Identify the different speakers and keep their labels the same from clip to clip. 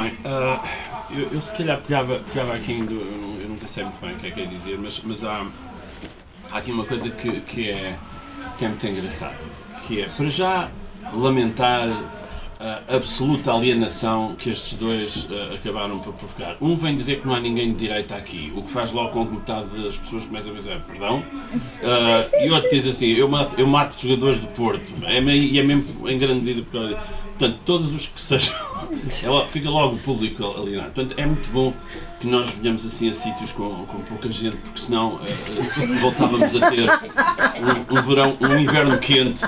Speaker 1: bem. Eu se calhar pegava aqui ainda, eu nunca sei muito bem o que é que é dizer, mas há aqui uma coisa que é muito engraçada, que é, para já, lamentar a absoluta alienação que estes dois acabaram por provocar. Um vem dizer que não há ninguém de direita aqui, o que faz logo com que metade das pessoas comecem a dizer perdão, e outro diz assim, eu mato jogadores do Porto, é mesmo em grande medida por causa. Portanto, todos os que sejam, fica logo o público alienado. Portanto, é muito bom que nós venhamos assim a sítios com pouca gente, porque senão voltávamos a ter um inverno quente,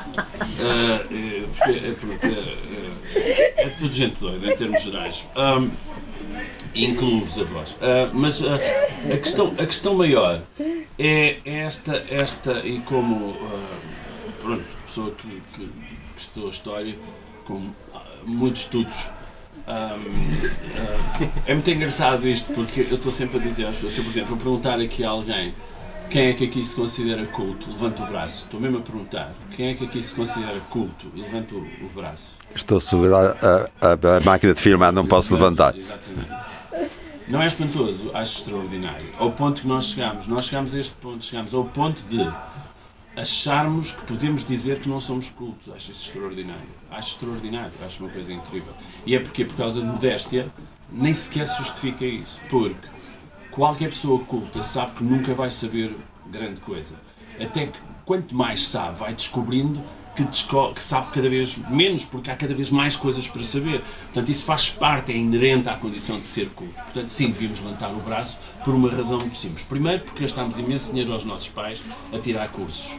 Speaker 1: é tudo gente doida em termos gerais, incluo-vos a vós, mas a questão maior é esta e como pessoa que estudou História com muitos estudos, é muito engraçado isto, porque eu estou sempre a dizer às pessoas, se eu, por exemplo, vou perguntar aqui a alguém quem é que aqui se considera culto, levanta o braço. Estou mesmo a perguntar quem é que aqui se considera culto e levanta o braço.
Speaker 2: Estou a subir a máquina de filmar, não posso levantar.
Speaker 1: Exatamente. Não é espantoso, acho extraordinário. Ao ponto que nós chegamos a este ponto, chegamos ao ponto de acharmos que podemos dizer que não somos cultos. Acho isso extraordinário. Acho uma coisa incrível. E é porque, por causa de modéstia, nem sequer se justifica isso. Porque qualquer pessoa culta sabe que nunca vai saber grande coisa. Até que, quanto mais sabe, vai descobrindo que sabe cada vez menos, porque há cada vez mais coisas para saber. Portanto, isso faz parte, é inerente à condição de ser culto. Portanto, sim, devíamos levantar o braço por uma razão muito simples. Primeiro, porque gastámos imenso dinheiro aos nossos pais a tirar cursos.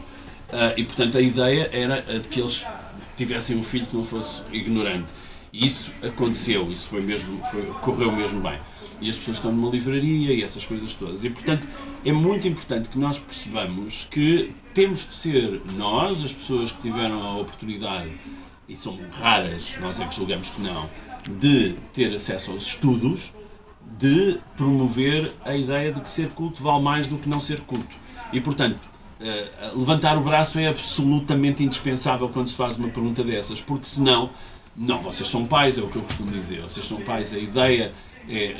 Speaker 1: E, portanto, a ideia era de que eles tivessem um filho que não fosse ignorante. E isso aconteceu, isso correu mesmo bem. E as pessoas estão numa livraria e essas coisas todas. E, portanto, é muito importante que nós percebamos que temos de ser nós, as pessoas que tiveram a oportunidade, e são raras, nós é que julgamos que não, de ter acesso aos estudos, de promover a ideia de que ser culto vale mais do que não ser culto. E, portanto, levantar o braço é absolutamente indispensável quando se faz uma pergunta dessas, porque senão, não, vocês são pais, é o que eu costumo dizer, vocês são pais, a ideia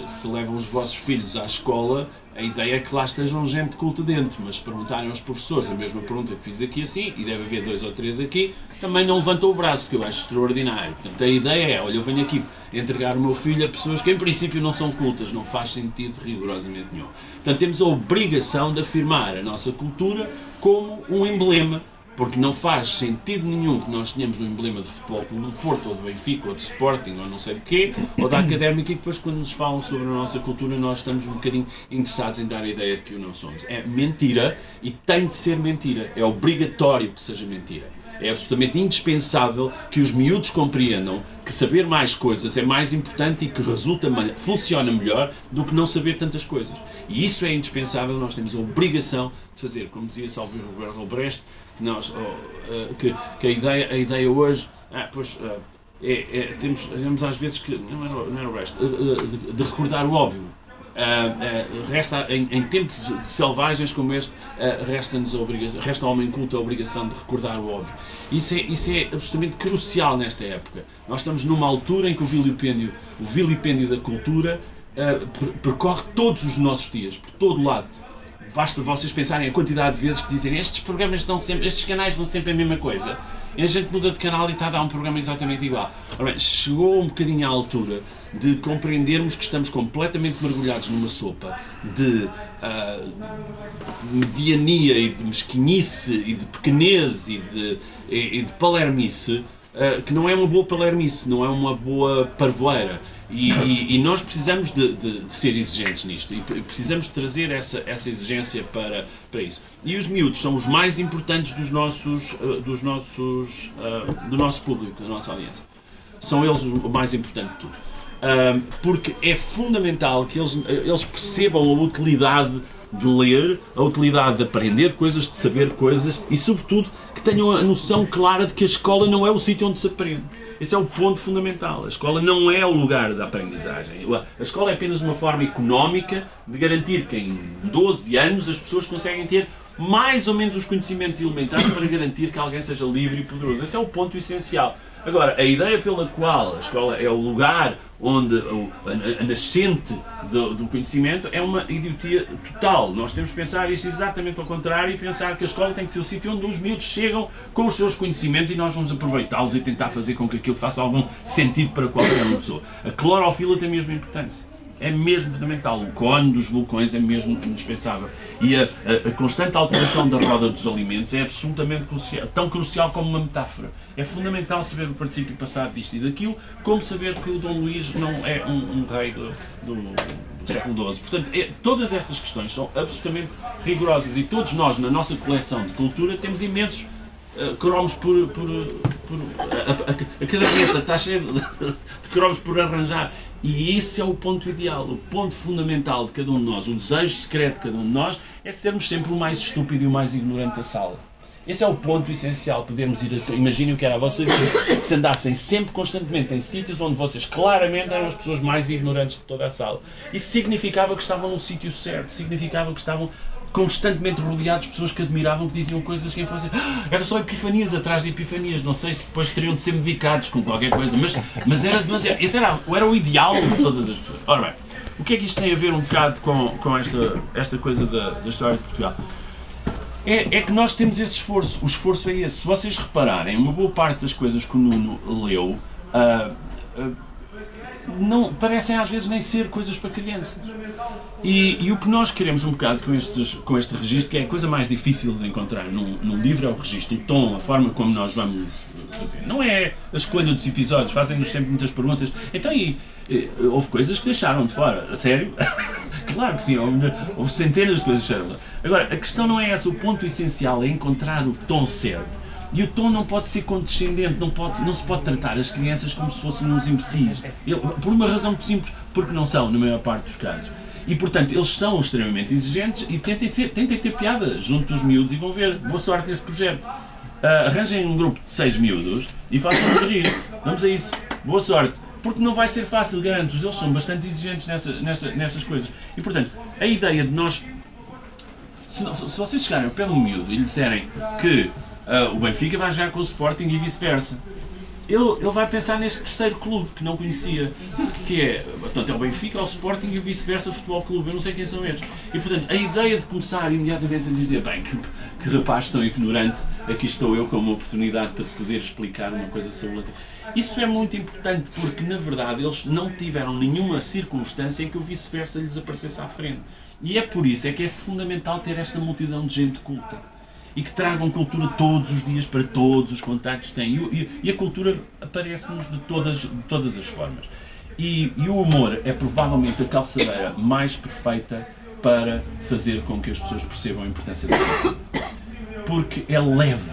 Speaker 1: se levam os vossos filhos à escola, a ideia é que lá estejam gente culta dentro, mas se perguntarem aos professores a mesma pergunta que fiz aqui assim, e deve haver 2 ou 3 aqui, também não levantam o braço, que eu acho extraordinário. Portanto, a ideia é, olha, eu venho aqui entregar o meu filho a pessoas que em princípio não são cultas, não faz sentido rigorosamente nenhum. Portanto, temos a obrigação de afirmar a nossa cultura como um emblema, porque não faz sentido nenhum que nós tenhamos um emblema de futebol como do Porto, ou do Benfica, ou do Sporting, ou não sei de quê, ou da Académica, e depois quando nos falam sobre a nossa cultura nós estamos um bocadinho interessados em dar a ideia de que o não somos. É mentira, e tem de ser mentira. É obrigatório que seja mentira. É absolutamente indispensável que os miúdos compreendam que saber mais coisas é mais importante e que funciona melhor do que não saber tantas coisas. E isso é indispensável, nós temos a obrigação de fazer. Como dizia Salvador Roberto Brecht, que a ideia hoje, temos às vezes que, não era o Brecht, de recordar o óbvio. Resta, em tempos selvagens como este, resta ao homem culto a obrigação de recordar o óbvio. Isso é absolutamente crucial nesta época. Nós estamos numa altura em que o vilipêndio da cultura percorre todos os nossos dias, por todo lado. Basta vocês pensarem a quantidade de vezes que dizem estes canais dão sempre a mesma coisa. E a gente muda de canal e está a dar um programa exatamente igual. Ora bem, chegou um bocadinho à altura de compreendermos que estamos completamente mergulhados numa sopa de mediania e de mesquinice e de pequenez e de palermice, que não é uma boa palermice, não é uma boa parvoeira. E nós precisamos de ser exigentes nisto e precisamos de trazer essa exigência para isso. E os miúdos são os mais importantes do nosso público, da nossa audiência. São eles o mais importante de tudo. Porque é fundamental que eles percebam a utilidade de ler, a utilidade de aprender coisas, de saber coisas e, sobretudo, que tenham a noção clara de que a escola não é o sítio onde se aprende. Esse é o ponto fundamental. A escola não é o lugar da aprendizagem. A escola é apenas uma forma económica de garantir que em 12 anos as pessoas conseguem ter mais ou menos os conhecimentos elementares para garantir que alguém seja livre e poderoso. Esse é o ponto essencial. Agora, a ideia pela qual a escola é o lugar onde a nascente do conhecimento é uma idiotia total. Nós temos que pensar isto exatamente ao contrário e pensar que a escola tem que ser o sítio onde os miúdos chegam com os seus conhecimentos e nós vamos aproveitá-los e tentar fazer com que aquilo faça algum sentido para qualquer uma pessoa. A clorofila tem a mesma importância. É mesmo fundamental. O cone dos vulcões é mesmo indispensável. E a constante alteração da roda dos alimentos é absolutamente crucial, tão crucial como uma metáfora. É fundamental saber o princípio passado disto e daquilo, como saber que o Dom Luís não é um rei do século XII. Portanto, todas estas questões são absolutamente rigorosas e todos nós, na nossa coleção de cultura, temos imensos cromos a caderneta está cheia de cromos por arranjar. E esse é o ponto ideal, o ponto fundamental de cada um de nós, o desejo secreto de cada um de nós é sermos sempre o mais estúpido e o mais ignorante da sala. Esse é o ponto essencial, podermos ir a... Imaginem o que era a vossa vida, se andassem sempre, constantemente, em sítios onde vocês claramente eram as pessoas mais ignorantes de toda a sala. Isso significava que estavam no sítio certo, significava que estavam constantemente rodeados de pessoas que admiravam, que diziam coisas que fossem... Era só epifanias atrás de epifanias, não sei se depois teriam de ser medicados com qualquer coisa, mas era demasiado. Esse era o ideal de todas as pessoas. Ora bem, o que é que isto tem a ver um bocado com esta coisa da história de Portugal? É que nós temos esse esforço. O esforço é esse. Se vocês repararem, uma boa parte das coisas que o Nuno leu não parecem às vezes nem ser coisas para crianças. E o que nós queremos um bocado com este registro, que é a coisa mais difícil de encontrar num livro, é o registro, o tom, a forma como nós vamos fazer. Não é a escolha dos episódios, fazem-nos sempre muitas perguntas. Então, houve coisas que deixaram de fora. A sério? Claro que sim, houve centenas de coisas que deixaram de fora. Agora, a questão não é essa, o ponto essencial é encontrar o tom certo. E o tom não pode ser condescendente, não se pode tratar as crianças como se fossem uns imbecis. Por uma razão muito simples, porque não são, na maior parte dos casos. E, portanto, eles são extremamente exigentes e tentem ter piada junto dos miúdos e vão ver. Boa sorte nesse projeto. Arranjem um grupo de 6 miúdos e façam-nos rir. Vamos a isso. Boa sorte. Porque não vai ser fácil, garanto-vos. Eles são bastante exigentes nestas coisas. E, portanto, a ideia de nós... Se vocês chegarem ao pé de um miúdo e lhe disserem que o Benfica vai jogar com o Sporting e vice-versa, ele vai pensar neste terceiro clube que não conhecia, que é, portanto, é o Benfica, é o Sporting e o vice-versa Futebol Clube. Eu não sei quem são estes. E, portanto, a ideia de começar imediatamente a dizer, bem, que rapaz tão ignorante, aqui estou eu com uma oportunidade para poder explicar uma coisa sobre outra. Isso é muito importante porque, na verdade, eles não tiveram nenhuma circunstância em que o vice-versa lhes aparecesse à frente. E é por isso que é fundamental ter esta multidão de gente culta. E que tragam cultura todos os dias para todos os contactos que têm. E a cultura aparece-nos de todas as formas. E o humor é provavelmente a calçadeira mais perfeita para fazer com que as pessoas percebam a importância da cultura. Porque é leve.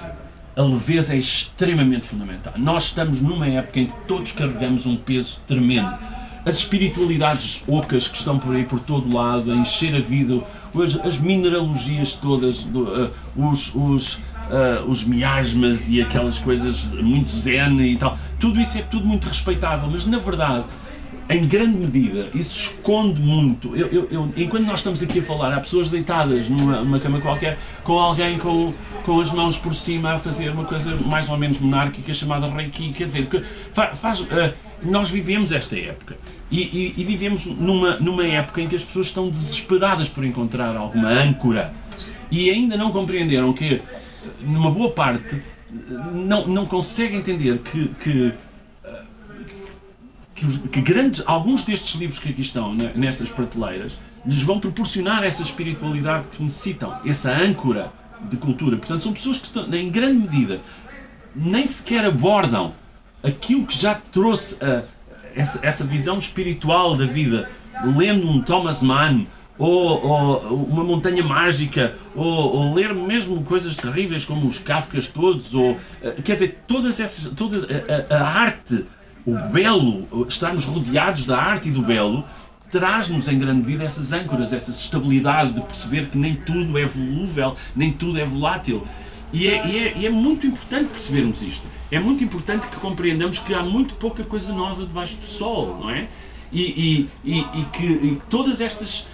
Speaker 1: A leveza é extremamente fundamental. Nós estamos numa época em que todos carregamos um peso tremendo. As espiritualidades ocas que estão por aí por todo lado, a encher a vida, as mineralogias todas, os miasmas e aquelas coisas muito zen e tal, tudo isso é tudo muito respeitável, mas na verdade, em grande medida, isso esconde muito. Enquanto nós estamos aqui a falar, há pessoas deitadas numa cama qualquer, com alguém com as mãos por cima a fazer uma coisa mais ou menos monárquica chamada Reiki, quer dizer, nós vivemos esta época e vivemos numa época em que as pessoas estão desesperadas por encontrar alguma âncora e ainda não compreenderam que, numa boa parte, não conseguem entender que alguns destes livros que aqui estão nestas prateleiras lhes vão proporcionar essa espiritualidade que necessitam, essa âncora de cultura. Portanto, são pessoas que estão, em grande medida, nem sequer abordam aquilo que já trouxe essa visão espiritual da vida, lendo um Thomas Mann, ou uma montanha mágica, ou ler mesmo coisas terríveis como os Kafkas todos, quer dizer, toda a arte, o belo, estarmos rodeados da arte e do belo, traz-nos em grande medida essas âncoras, essa estabilidade de perceber que nem tudo é volúvel, nem tudo é volátil. E é muito importante percebermos isto. É muito importante que compreendamos que há muito pouca coisa nova debaixo do sol, não é? E que todas estas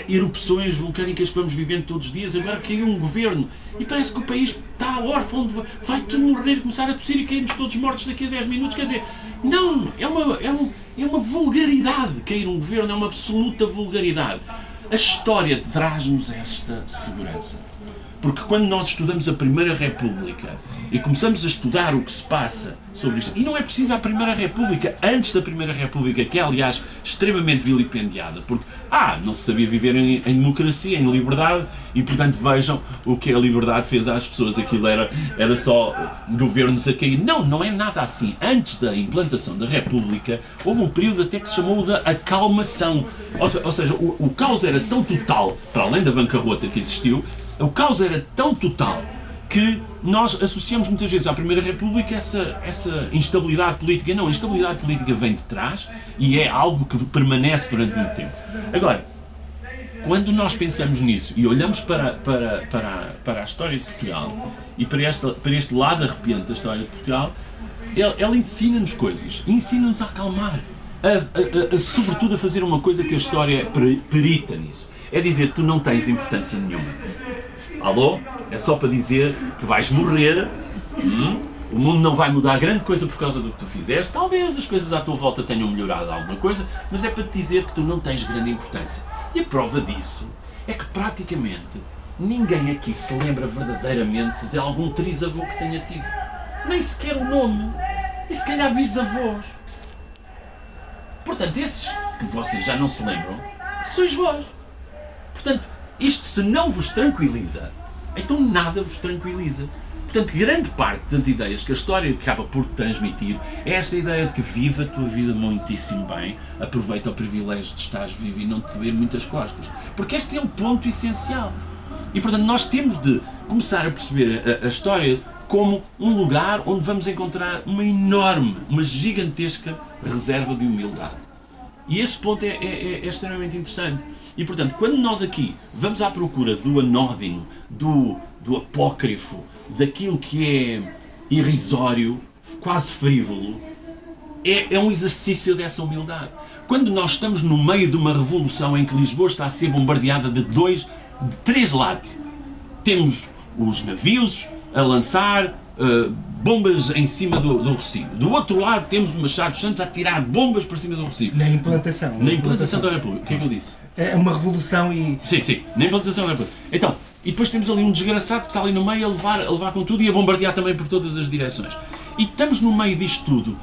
Speaker 1: erupções vulcânicas que vamos vivendo todos os dias, agora caiu um governo e parece que o país está órfão, vai tudo morrer, começar a tossir e caímos todos mortos daqui a 10 minutos. Quer dizer, não, é uma vulgaridade cair um governo, é uma absoluta vulgaridade. A história traz-nos esta segurança. Porque quando nós estudamos a Primeira República e começamos a estudar o que se passa sobre isto, e não é preciso a Primeira República, antes da Primeira República, que é, aliás, extremamente vilipendiada, porque, não se sabia viver em democracia, em liberdade, e, portanto, vejam o que a liberdade fez às pessoas. Aquilo era só governos a cair. Não é nada assim. Antes da implantação da República, houve um período até que se chamou de acalmação. Ou seja, o caos era tão total, para além da bancarrota que existiu, o caos era tão total que nós associamos muitas vezes à Primeira República essa instabilidade política. Não, a instabilidade política vem de trás e é algo que permanece durante muito tempo. Agora, quando nós pensamos nisso e olhamos para a história de Portugal e para este lado arrepiante da história de Portugal, ela ensina-nos coisas, ensina-nos a acalmar, sobretudo a fazer uma coisa que a história perita nisso. É dizer, tu não tens importância nenhuma. Alô? É só para dizer que vais morrer. O mundo não vai mudar grande coisa por causa do que tu fizeste. Talvez as coisas à tua volta tenham melhorado alguma coisa, mas é para te dizer que tu não tens grande importância. E a prova disso é que praticamente ninguém aqui se lembra verdadeiramente de algum trisavô que tenha tido. Nem sequer o nome. E se calhar bisavós. Portanto, esses que vocês já não se lembram, sois vós. Portanto, isto se não vos tranquiliza, então nada vos tranquiliza. Portanto, grande parte das ideias que a história acaba por transmitir é esta ideia de que viva a tua vida muitíssimo bem, aproveita o privilégio de estares vivo e não te doer muitas costas. Porque este é o ponto essencial. E, portanto, nós temos de começar a perceber a história como um lugar onde vamos encontrar uma enorme, uma gigantesca reserva de humildade. E esse ponto é extremamente interessante. E, portanto, quando nós aqui vamos à procura do anódino, do apócrifo, daquilo que é irrisório, quase frívolo, é um exercício dessa humildade. Quando nós estamos no meio de uma revolução em que Lisboa está a ser bombardeada de 3 lados, temos os navios a lançar bombas em cima do Rossio. Do outro lado temos o Machado dos Santos a tirar bombas para cima do Rossio.
Speaker 3: Na implantação.
Speaker 1: Na implantação da República. O que é que eu disse?
Speaker 3: É uma revolução e...
Speaker 1: Sim. Na implantação da República. Então, e depois temos ali um desgraçado que está ali no meio a levar com tudo e a bombardear também por todas as direções. E estamos no meio disto tudo.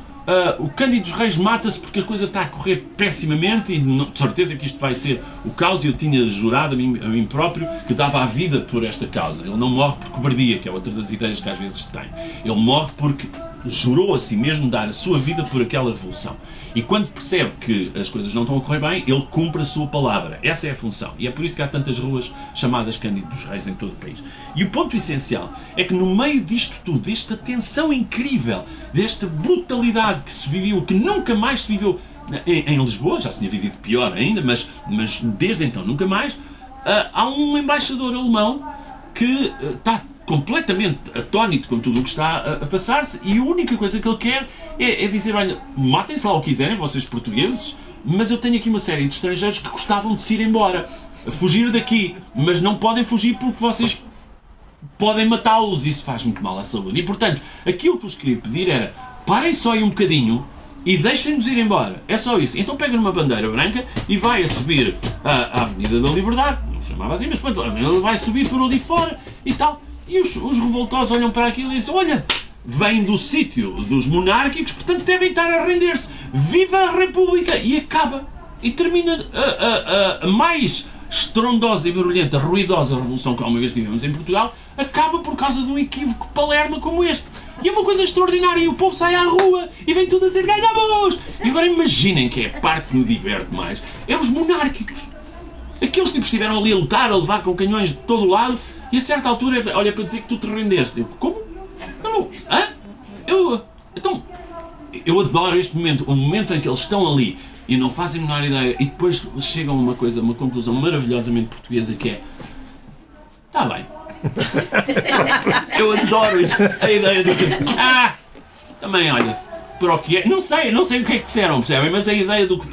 Speaker 1: O Cândido dos Reis mata-se porque a coisa está a correr pessimamente e de certeza que isto vai ser o caos, e eu tinha jurado a mim próprio que dava a vida por esta causa. Ele não morre por cobardia, que é outra das ideias que às vezes se tem. Ele morre porque jurou a si mesmo dar a sua vida por aquela revolução. E quando percebe que as coisas não estão a correr bem, ele cumpre a sua palavra. Essa é a função. E é por isso que há tantas ruas chamadas Cândido dos Reis em todo o país. E o ponto essencial é que no meio disto tudo, desta tensão incrível, desta brutalidade que se viveu, que nunca mais se viveu em Lisboa, já se tinha vivido pior ainda, mas desde então nunca mais, há um embaixador alemão que está completamente atónito com tudo o que está a passar-se, e a única coisa que ele quer é dizer, olha, matem-se lá o que quiserem, vocês portugueses, mas eu tenho aqui uma série de estrangeiros que gostavam de se ir embora, fugir daqui, mas não podem fugir porque vocês podem matá-los, e isso faz muito mal à saúde. E, portanto, aquilo que vos queria pedir era, parem só aí um bocadinho e deixem-nos ir embora. É só isso. Então pega numa bandeira branca e vai a subir à Avenida da Liberdade, não se chamava assim, mas pronto, ele vai subir por ali fora e tal. E os revoltosos olham para aquilo e dizem, olha, vem do sítio dos monárquicos, portanto devem estar a render-se. Viva a República! E acaba. E termina a mais estrondosa e barulhenta, ruidosa revolução que alguma vez tivemos em Portugal, acaba por causa de um equívoco palerma como este. E é uma coisa extraordinária. E o povo sai à rua e vem tudo a dizer, ganhamos! E agora imaginem que é a parte que me diverte mais. É os monárquicos. Aqueles tipos estiveram ali a lutar, a levar com canhões de todo o lado, e a certa altura, olha, para dizer que tu te rendeste. Eu, como? Não, hã? Eu adoro este momento, o momento em que eles estão ali e não fazem a menor ideia, e depois chegam a uma conclusão maravilhosamente portuguesa, que é, está bem. Eu adoro isto, a ideia de que, também, olha, para o que é, não sei o que é que disseram, percebem? Mas a ideia do que,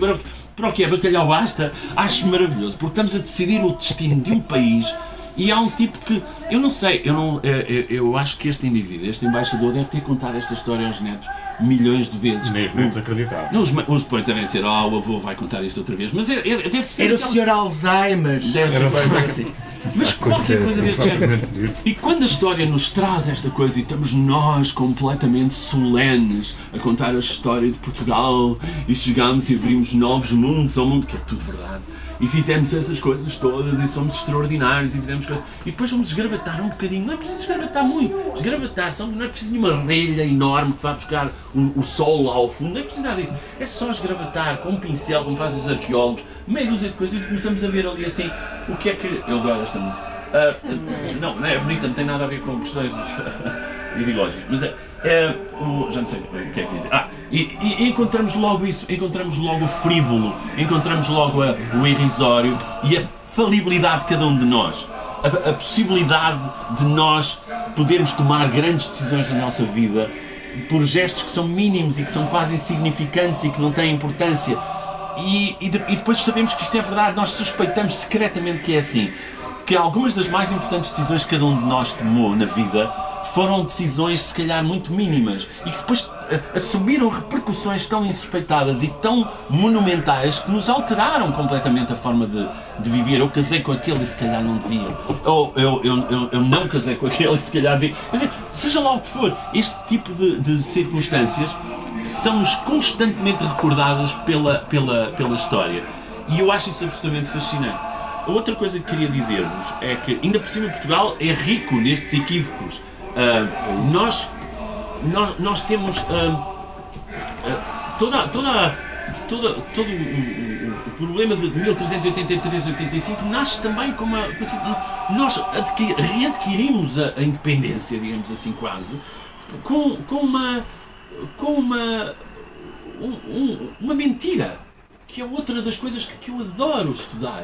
Speaker 1: para o que é bacalhau basta, acho maravilhoso, porque estamos a decidir o destino de um país e há um tipo que, eu não sei, eu acho que este indivíduo, este embaixador, deve ter contado esta história aos netos milhões de vezes.
Speaker 4: Nem os netos acreditavam.
Speaker 1: Não, os depois devem dizer, o avô vai contar isto outra vez, mas deve ser...
Speaker 3: Era o Sr. Alzheimer.
Speaker 1: Deve ser coisa assim. Mas qualquer coisa deste género. E quando a história nos traz esta coisa e estamos nós completamente solenes a contar a história de Portugal e chegamos e abrimos novos mundos ao mundo, que é tudo verdade, e fizemos essas coisas todas e somos extraordinários e fizemos coisas... E depois vamos esgravatar um bocadinho. Não é preciso esgravatar muito. Esgravatar, não é preciso nenhuma relha enorme que vá buscar o sol lá ao fundo. Não é preciso nada disso. É só esgravatar com um pincel, como fazem os arqueólogos, meia dúzia de coisas e começamos a ver ali assim o que é que... Eu adoro esta música. Não é bonita, não tem nada a ver com questões ideológicas, mas já não sei o que é que ia dizer. E encontramos logo isso, encontramos logo o frívolo, encontramos logo o irrisório e a falibilidade de cada um de nós, a possibilidade de nós podermos tomar grandes decisões na nossa vida por gestos que são mínimos e que são quase insignificantes e que não têm importância. E depois sabemos que isto é verdade, nós suspeitamos secretamente que é assim. Que algumas das mais importantes decisões que cada um de nós tomou na vida foram decisões, se calhar, muito mínimas e que depois assumiram repercussões tão insuspeitadas e tão monumentais que nos alteraram completamente a forma de viver. Eu casei com aquele e se calhar não devia. Ou eu não casei com aquele e se calhar devia. Quer dizer, seja lá o que for, este tipo de circunstâncias são-nos constantemente recordadas pela história. E eu acho isso absolutamente fascinante. A outra coisa que queria dizer-vos é que, ainda por cima, Portugal é rico nestes equívocos. Nós temos todo o problema de 1383-85 nasce também com uma... Nós readquirimos a independência, digamos assim, quase, com uma mentira, que é outra das coisas que eu adoro estudar.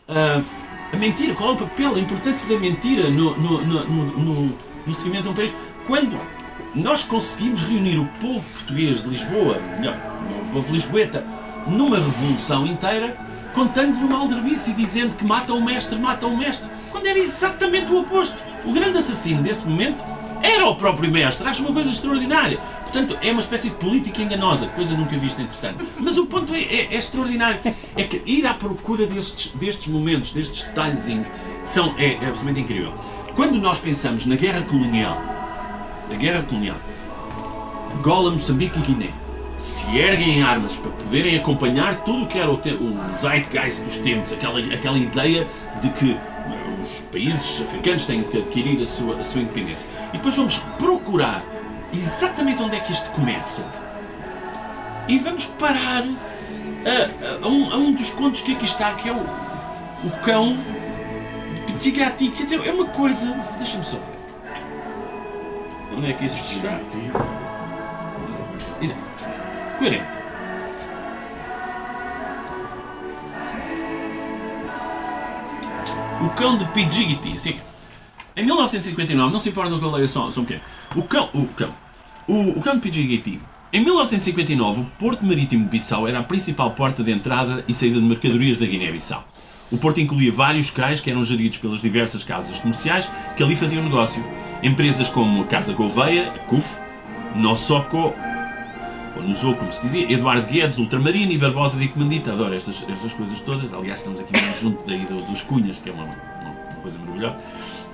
Speaker 1: A mentira, qual é o papel, a importância da mentira no seguimento de um país? Quando nós conseguimos reunir o povo português de Lisboa, melhor, o povo lisboeta, numa revolução inteira, contando-lhe uma aldrabice e dizendo que mata o mestre, quando era exatamente o oposto. O grande assassino desse momento era o próprio mestre. Acho uma coisa extraordinária. Portanto, é uma espécie de política enganosa, coisa nunca vista entretanto. Mas o ponto é extraordinário. É que ir à procura destes momentos, destes detalhezinhos, é absolutamente incrível. Quando nós pensamos na guerra colonial, Angola, Moçambique e Guiné se erguem em armas para poderem acompanhar tudo o que era o zeitgeist dos tempos, aquela ideia de que os países africanos têm que adquirir a sua independência. E depois vamos procurar exatamente onde é que isto começa. E vamos parar a um dos contos que aqui está, que é o cão de Pitigati. Quer dizer, é uma coisa... Deixa-me só ver. Onde é que isto está? 40. O cão de Pitigati, sim. Em 1959, não se importa que eu leia só um bocadinho. O cão de Pitigati. Em 1959, o Porto Marítimo de Bissau era a principal porta de entrada e saída de mercadorias da Guiné-Bissau. O porto incluía vários cais que eram geridos pelas diversas casas comerciais que ali faziam negócio. Empresas como a Casa Gouveia, a CUF, Nosoko, ou Nusou, como se dizia, Eduardo Guedes, Ultramarino e Barbosa e Comandita. Adoro estas coisas todas. Aliás, estamos aqui mesmo junto daí dos Cunhas, que é uma coisa maravilhosa.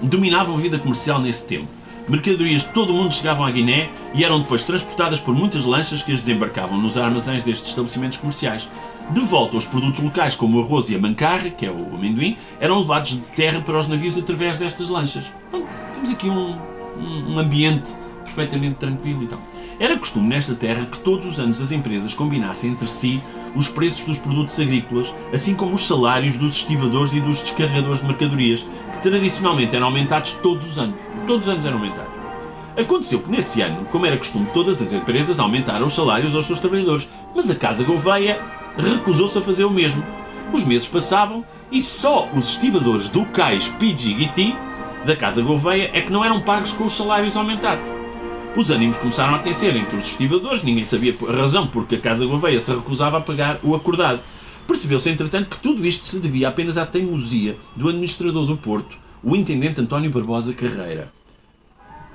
Speaker 1: Dominavam a vida comercial nesse tempo. Mercadorias de todo o mundo chegavam à Guiné e eram depois transportadas por muitas lanchas que as desembarcavam nos armazéns destes estabelecimentos comerciais. De volta, os produtos locais, como o arroz e a mancarra, que é o amendoim, eram levados de terra para os navios através destas lanchas. Bom, temos aqui um ambiente perfeitamente tranquilo e tal. Era costume nesta terra que todos os anos as empresas combinassem entre si os preços dos produtos agrícolas, assim como os salários dos estivadores e dos descarregadores de mercadorias, que tradicionalmente eram aumentados todos os anos. Todos os anos eram aumentados. Aconteceu que nesse ano, como era costume, todas as empresas aumentaram os salários aos seus trabalhadores, mas a Casa Gouveia recusou-se a fazer o mesmo. Os meses passavam e só os estivadores do cais Pitigiti da Casa Gouveia é que não eram pagos com os salários aumentados. Os ânimos começaram a aquecer entre os estivadores, ninguém sabia a razão porque a Casa Gouveia se recusava a pagar o acordado.
Speaker 4: Percebeu-se, entretanto, que tudo isto se devia apenas à teimosia do administrador do Porto, o intendente António Barbosa Carreira.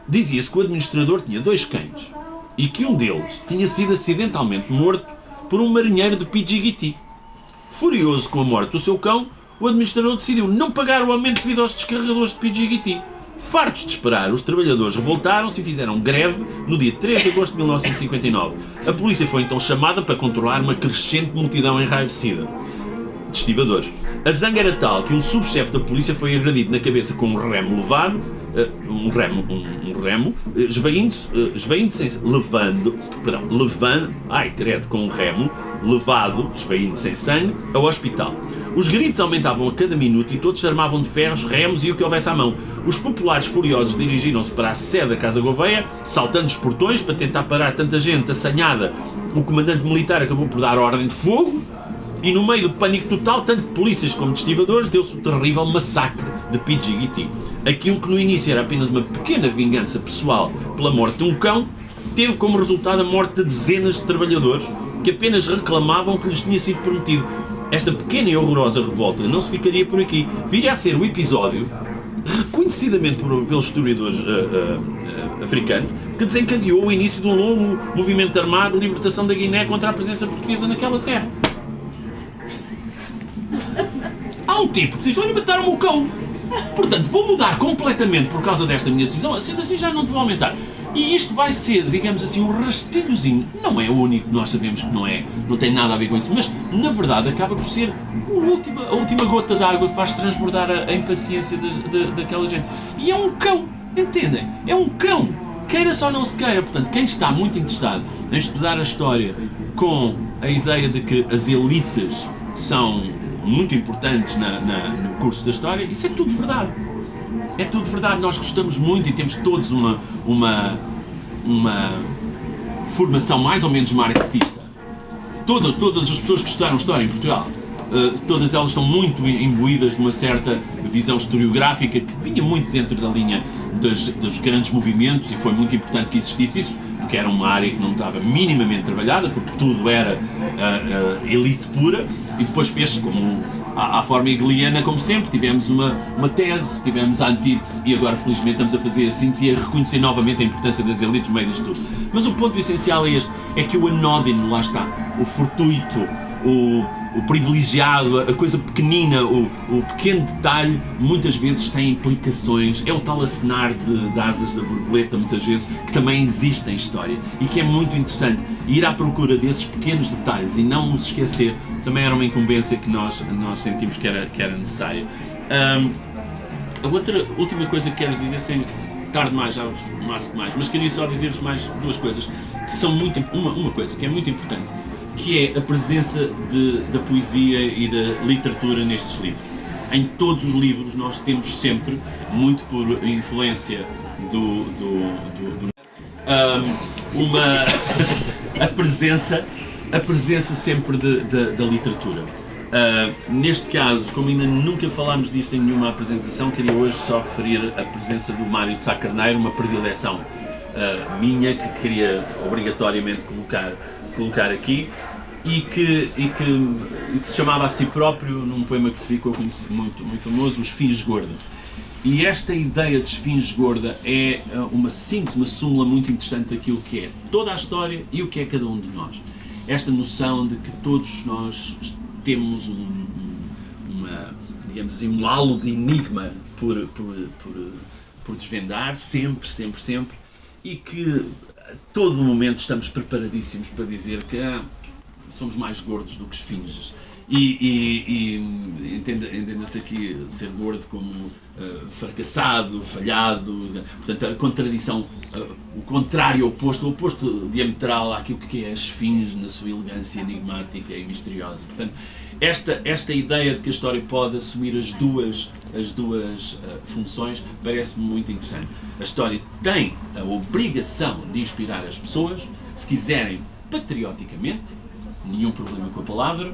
Speaker 4: Dizia-se que o administrador tinha 2 cães e que um deles tinha sido acidentalmente morto por um marinheiro de Pidjigiti. Furioso com a morte do seu cão, o administrador decidiu não pagar o aumento devido aos descarregadores de Pidjigiti. Fartos de esperar, os trabalhadores revoltaram-se e fizeram greve no dia 3 de agosto de 1959. A polícia foi então chamada para controlar uma crescente multidão enraivecida de estivadores. A zanga era tal que um subchefe da polícia foi agredido na cabeça com um remo levado, esvaindo sem sangue, ao hospital. Os gritos aumentavam a cada minuto e todos se armavam de ferros, remos e o que houvesse à mão. Os populares furiosos dirigiram-se para a sede da Casa Gouveia, saltando os portões para tentar parar tanta gente assanhada. O comandante militar acabou por dar ordem de fogo e, no meio do pânico total, tanto de polícias como de estivadores, deu-se o terrível massacre de Pidjigiti. Aquilo que no início era apenas uma pequena vingança pessoal pela morte de um cão, teve como resultado a morte de dezenas de trabalhadores que apenas reclamavam o que lhes tinha sido prometido. Esta pequena e horrorosa revolta não se ficaria por aqui. Viria a ser o episódio, reconhecidamente pelos historiadores africanos, que desencadeou o início de um longo movimento armado de libertação da Guiné contra a presença portuguesa naquela terra. Há um tipo que diz: olha, mataram-me o cão. Portanto, vou mudar completamente por causa desta minha decisão, sendo assim já não te vou aumentar. E isto vai ser, digamos assim, um rastilhozinho. Não é o único, nós sabemos que não tem nada a ver com isso, mas, na verdade, acaba por ser a última gota de água que faz transbordar a impaciência daquela gente. E é um cão, entendem? É um cão. Queira só não se queira. Portanto, quem está muito interessado em estudar a história com a ideia de que as elites são muito importantes no curso da história, isso é tudo verdade. É tudo verdade, nós gostamos muito e temos todos uma formação mais ou menos marxista. Todas as pessoas que estudaram História em Portugal, todas elas estão muito imbuídas de uma certa visão historiográfica que vinha muito dentro da linha dos grandes movimentos, e foi muito importante que existisse isso, porque era uma área que não estava minimamente trabalhada, porque tudo era elite pura, e depois fez-se como à forma hegeliana, como sempre. Tivemos uma tese, tivemos a antítese, e agora felizmente estamos a fazer a síntese e a reconhecer novamente a importância das elites no meio disto tudo. Mas o ponto essencial é este, é que o anódino, lá está, o fortuito, o privilegiado, a coisa pequenina, o pequeno detalhe, muitas vezes tem implicações. É o tal acenar de asas da borboleta, muitas vezes, que também existe em história e que é muito interessante. Ir à procura desses pequenos detalhes e não nos esquecer também era uma incumbência que nós sentimos que era necessária. A última coisa que quero dizer, sem tarde mais, já vos maço demais, mas queria só dizer-vos mais 2 coisas que são muito. Uma coisa que é muito importante, que é a presença da poesia e da literatura nestes livros. Em todos os livros nós temos sempre, muito por influência a presença sempre da literatura. Neste caso, como ainda nunca falámos disso em nenhuma apresentação, queria hoje só referir a presença do Mário de Sá Carneiro, uma predileção minha, que queria obrigatoriamente colocar aqui, e que se chamava a si próprio, num poema que ficou muito, muito famoso, Os Fins Gorda. E esta ideia de Esfinge Gorda é uma síntese, uma súmula muito interessante daquilo que é toda a história e o que é cada um de nós. Esta noção de que todos nós temos digamos assim, um halo de enigma por desvendar, sempre, e que a todo momento estamos preparadíssimos para dizer que somos mais gordos do que esfinges. E entenda-se aqui ser gordo como fracassado, falhado, portanto a contradição, o contrário, o oposto diametral àquilo que é a esfinge na sua elegância enigmática e misteriosa. Portanto, esta ideia de que a história pode assumir as duas funções parece-me muito interessante. A história tem a obrigação de inspirar as pessoas, se quiserem patrioticamente, nenhum problema com a palavra,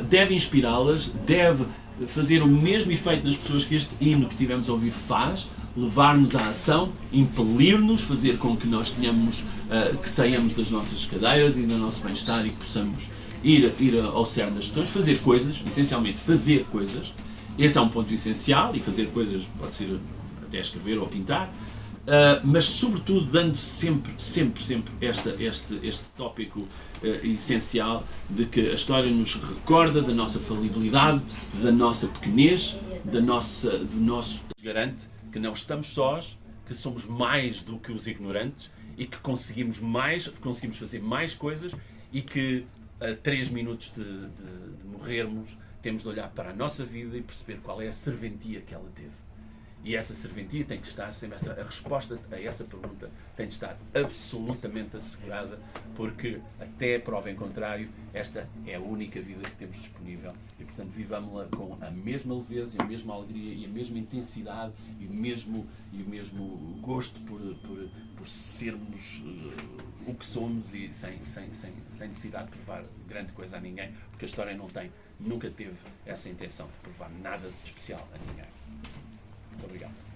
Speaker 4: deve inspirá-las, deve fazer o mesmo efeito nas pessoas que este hino que tivemos a ouvir faz, levar-nos à ação, impelir-nos, fazer com que nós tenhamos, que saiamos das nossas cadeiras e do nosso bem-estar e que possamos ir ao cerne das questões, fazer coisas, essencialmente fazer coisas. Esse é um ponto essencial, e fazer coisas pode ser até escrever ou pintar, mas sobretudo dando sempre este tópico essencial de que a história nos recorda da nossa falibilidade, da nossa pequenez, do nosso... Garante que não estamos sós, que somos mais do que os ignorantes e que conseguimos fazer mais coisas e que a 3 minutos de morrermos temos de olhar para a nossa vida e perceber qual é a serventia que ela teve. E essa serventia tem que estar sempre, a resposta a essa pergunta tem de estar absolutamente assegurada, porque até a prova em contrário, esta é a única vida que temos disponível e, portanto, vivamos-la com a mesma leveza e a mesma alegria e a mesma intensidade e o mesmo gosto por sermos o que somos e sem necessidade de provar grande coisa a ninguém, porque a história nunca teve essa intenção de provar nada de especial a ninguém. Muito obrigado.